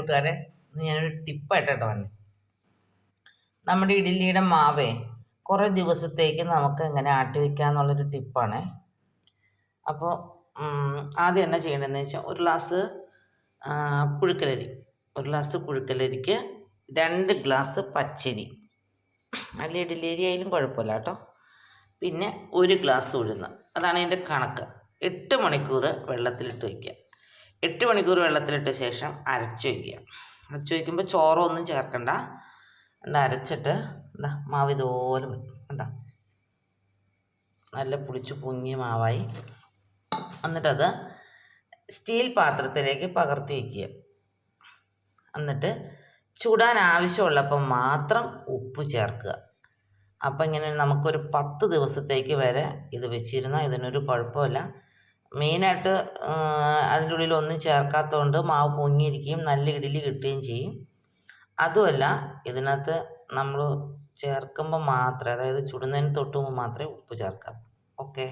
കൂട്ടുകാരെ, ഞാനൊരു ടിപ്പായിട്ടോ വന്നത്. നമ്മുടെ ഇഡ്ഡലിയുടെ മാവേ കുറേ ദിവസത്തേക്ക് നമുക്ക് എങ്ങനെ ആട്ടി വയ്ക്കാമെന്നുള്ളൊരു ടിപ്പാണ്. അപ്പോൾ ആദ്യം എന്നാ ചെയ്യേണ്ടതെന്ന് വെച്ചാൽ ഒരു ഗ്ലാസ് പുഴുക്കലരിക്ക് 2 ഗ്ലാസ് പച്ചരി, അല്ല ഇഡ്ഡലി അരി ആയാലും കുഴപ്പമില്ല കേട്ടോ. പിന്നെ 1 ഗ്ലാസ് ഉഴുന്ന്, അതാണ് അതിൻ്റെ കണക്ക്. 8 മണിക്കൂർ വെള്ളത്തിലിട്ട് വയ്ക്കുക. 8 മണിക്കൂർ വെള്ളത്തിലിട്ട ശേഷം അരച്ച് വയ്ക്കുമ്പോൾ ചോറൊന്നും ചേർക്കണ്ട. അരച്ചിട്ട് എന്താ മാവ് ഇതുപോലെ കണ്ടോ, നല്ല പുളിച്ച് പൊങ്ങിയ മാവായി. എന്നിട്ടത് സ്റ്റീൽ പാത്രത്തിലേക്ക് പകർത്തി വയ്ക്കുക. എന്നിട്ട് ചുടാൻ ആവശ്യമുള്ളപ്പോൾ മാത്രം ഉപ്പ് ചേർക്കുക. അപ്പം ഇങ്ങനെ നമുക്കൊരു 10 ദിവസത്തേക്ക് വരെ ഇത് വെച്ചിരുന്നാൽ ഇതിനൊരു കുഴപ്പമില്ല. മെയിനായിട്ട് അതിൻ്റെ ഉള്ളിൽ ഒന്നും ചേർക്കാത്തതുകൊണ്ട് മാവ് പൊങ്ങിയിരിക്കുകയും നല്ല ഇഡ്ഡലി കിട്ടുകയും ചെയ്യും. അതുമല്ല, ഇതിനകത്ത് നമ്മൾ ചേർക്കുമ്പോൾ മാത്രമേ, അതായത് ചുടുന്നതിന് തൊട്ട് മുമ്പ് മാത്രമേ ഉപ്പ് ചേർക്കാം. ഓക്കെ.